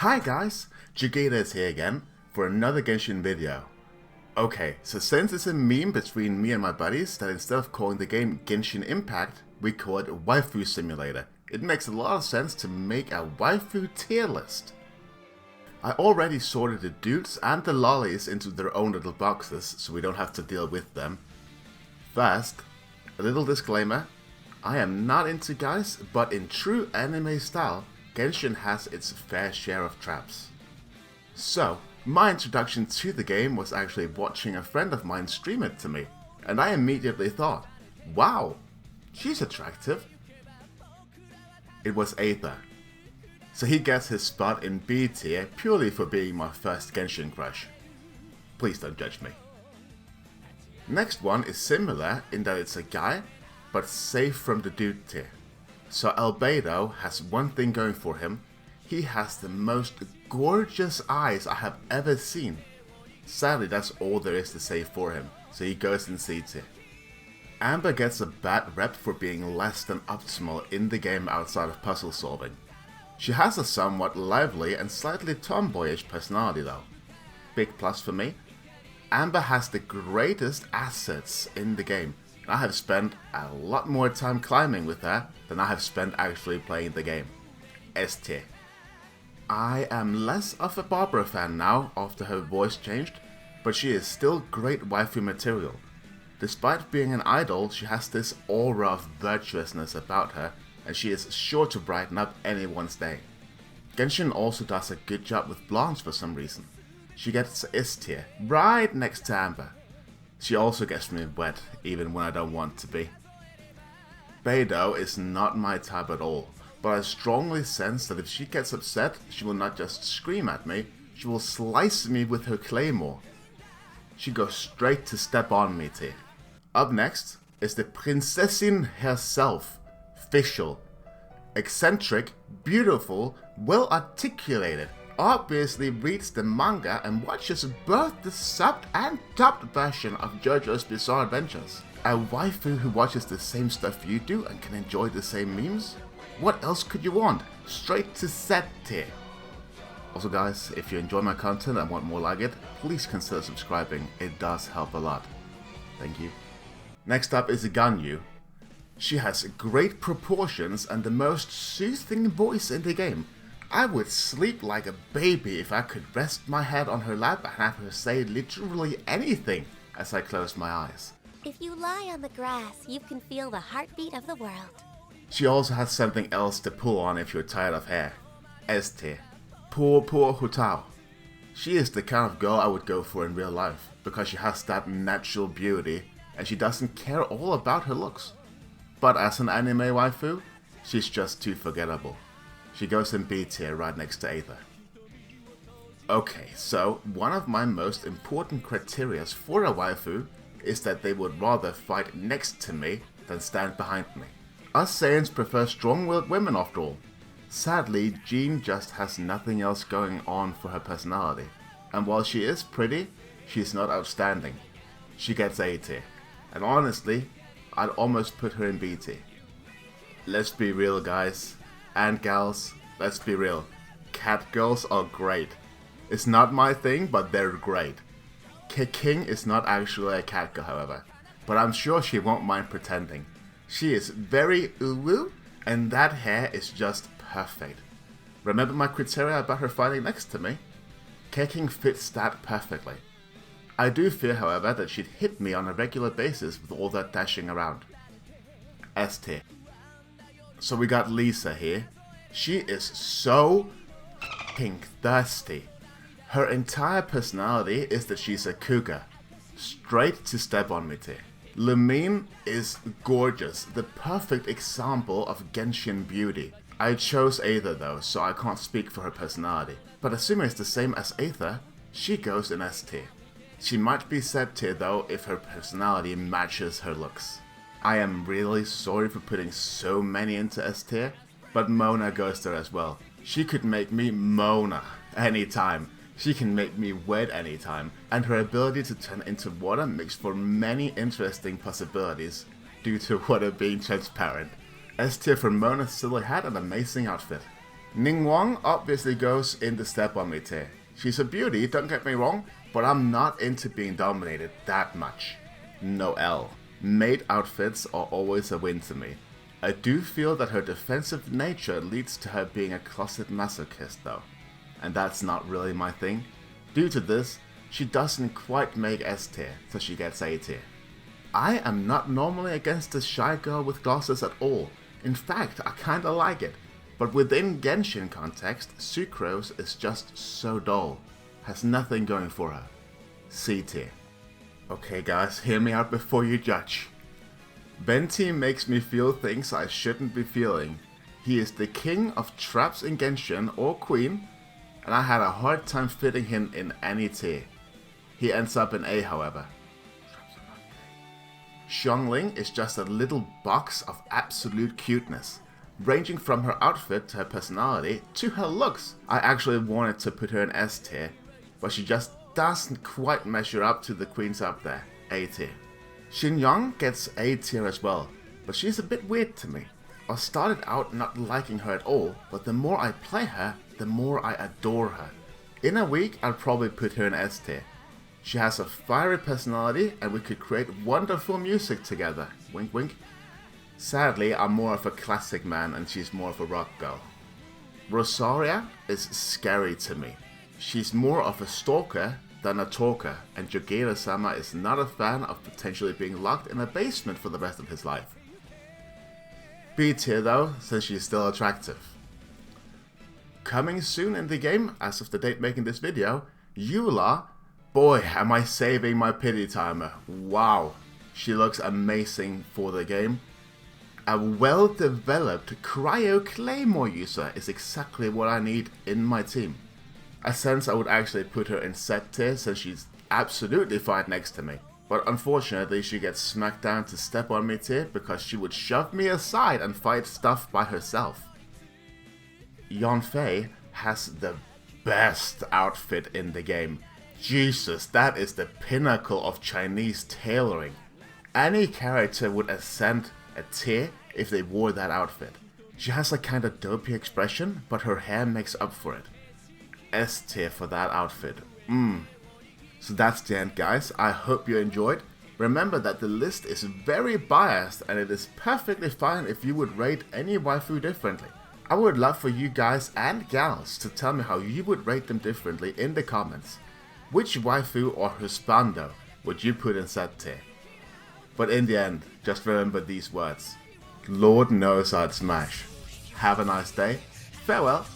Hi guys, Jigita is here again for another Genshin video. Okay, so since it's a meme between me and my buddies that instead of calling the game Genshin Impact, we call it Waifu Simulator, it makes a lot of sense to make a waifu tier list. I already sorted the dudes and the lollies into their own little boxes so we don't have to deal with them. First, a little disclaimer, I am not into guys, but in true anime style, Genshin has its fair share of traps. So, my introduction to the game was actually watching a friend of mine stream it to me, and I immediately thought, wow, she's attractive. It was Aether. So he gets his spot in B tier purely for being my first Genshin crush. Please don't judge me. Next one is similar in that it's a guy, but safe from the dude tier. So Albedo has one thing going for him, he has the most gorgeous eyes I have ever seen. Sadly that's all there is to say for him, so he goes in C tier. Amber gets a bad rep for being less than optimal in the game outside of puzzle solving. She has a somewhat lively and slightly tomboyish personality though. Big plus for me. Amber has the greatest assets in the game. I have spent a lot more time climbing with her than I have spent actually playing the game. S tier. I am less of a Barbara fan now after her voice changed, but she is still great waifu material. Despite being an idol, she has this aura of virtuousness about her, and she is sure to brighten up anyone's day. Genshin also does a good job with blondes for some reason. She gets S tier, right next to Amber. She also gets me wet, even when I don't want to be. Beidou is not my type at all, but I strongly sense that if she gets upset, she will not just scream at me, she will slice me with her claymore. She goes straight to step on me tier. Up next is the Prinzessin herself, Fischl. Eccentric, beautiful, well articulated, obviously reads the manga and watches both the subbed and dubbed version of JoJo's Bizarre Adventures. A waifu who watches the same stuff you do and can enjoy the same memes? What else could you want? Straight to Z tier. Also guys, if you enjoy my content and want more like it, please consider subscribing, it does help a lot. Thank you. Next up is Ganyu. She has great proportions and the most soothing voice in the game. I would sleep like a baby if I could rest my head on her lap and have her say literally anything as I close my eyes. If you lie on the grass, you can feel the heartbeat of the world. She also has something else to pull on if you're tired of hair. S tier. Poor Hutao. She is the kind of girl I would go for in real life, because she has that natural beauty and she doesn't care all about her looks. But as an anime waifu, she's just too forgettable. She goes in B tier right next to Aether. Okay, so one of my most important criteria for a waifu is that they would rather fight next to me than stand behind me. Us Saiyans prefer strong-willed women after all. Sadly, Jean just has nothing else going on for her personality. And while she is pretty, she's not outstanding. She gets A tier. And honestly, I'd almost put her in B tier. Let's be real guys. And gals, let's be real, cat girls are great. It's not my thing, but they're great. King is not actually a cat girl however, but I'm sure she won't mind pretending. She is very uwu, and that hair is just perfect. Remember my criteria about her fighting next to me? King fits that perfectly. I do fear however that she'd hit me on a regular basis with all that dashing around. S tier. So we got Lisa here. She is so f***ing thirsty. Her entire personality is that she's a cougar. Straight to step on me tier. Lumine is gorgeous, the perfect example of Genshin beauty. I chose Aether though, so I can't speak for her personality. But assuming it's the same as Aether, she goes in S tier. She might be Z tier though if her personality matches her looks. I am really sorry for putting so many into S tier, but Mona goes there as well. She could make me Mona anytime. She can make me wet anytime, and her ability to turn into water makes for many interesting possibilities due to water being transparent. S tier for Mona still had an amazing outfit. Ningguang obviously goes in the step on me tier. She's a beauty, don't get me wrong, but I'm not into being dominated that much. No L. Maid outfits are always a win to me. I do feel that her defensive nature leads to her being a closet masochist though, and that's not really my thing. Due to this, she doesn't quite make S tier, so she gets A tier. I am not normally against this shy girl with glasses at all. In fact, I kinda like it. But within Genshin context, Sucrose is just so dull. Has nothing going for her. C tier. Okay guys, hear me out before you judge. Venti makes me feel things I shouldn't be feeling. He is the king of traps in Genshin, or queen, and I had a hard time fitting him in any tier. He ends up in A however. Xiangling is just a little box of absolute cuteness. Ranging from her outfit to her personality to her looks. I actually wanted to put her in S tier, but she just doesn't quite measure up to the queens up there, A tier. Xingyang gets A tier as well, but she's a bit weird to me. I started out not liking her at all, but the more I play her, the more I adore her. In a week, I'll probably put her in S tier. She has a fiery personality and we could create wonderful music together, wink wink. Sadly, I'm more of a classic man and she's more of a rock girl. Rosaria is scary to me. She's more of a stalker than a talker, and Jogera-sama is not a fan of potentially being locked in a basement for the rest of his life. B tier though, since she's still attractive. Coming soon in the game, as of the date making this video, Eula. Boy, am I saving my pity timer. Wow, she looks amazing for the game. A well-developed Cryo Claymore user is exactly what I need in my team. I sense I would actually put her in set tier since she's absolutely fine next to me. But unfortunately she gets smacked down to step on me tier because she would shove me aside and fight stuff by herself. Yanfei has the best outfit in the game. Jesus, that is the pinnacle of Chinese tailoring. Any character would ascend a tier if they wore that outfit. She has a kinda dopey expression, but her hair makes up for it. S tier for that outfit. So that's the end guys, I hope you enjoyed. Remember that the list is very biased and it is perfectly fine if you would rate any waifu differently. I would love for you guys and gals to tell me how you would rate them differently in the comments. Which waifu or husbando would you put in set tier? But in the end, just remember these words. Lord knows I'd smash. Have a nice day. Farewell.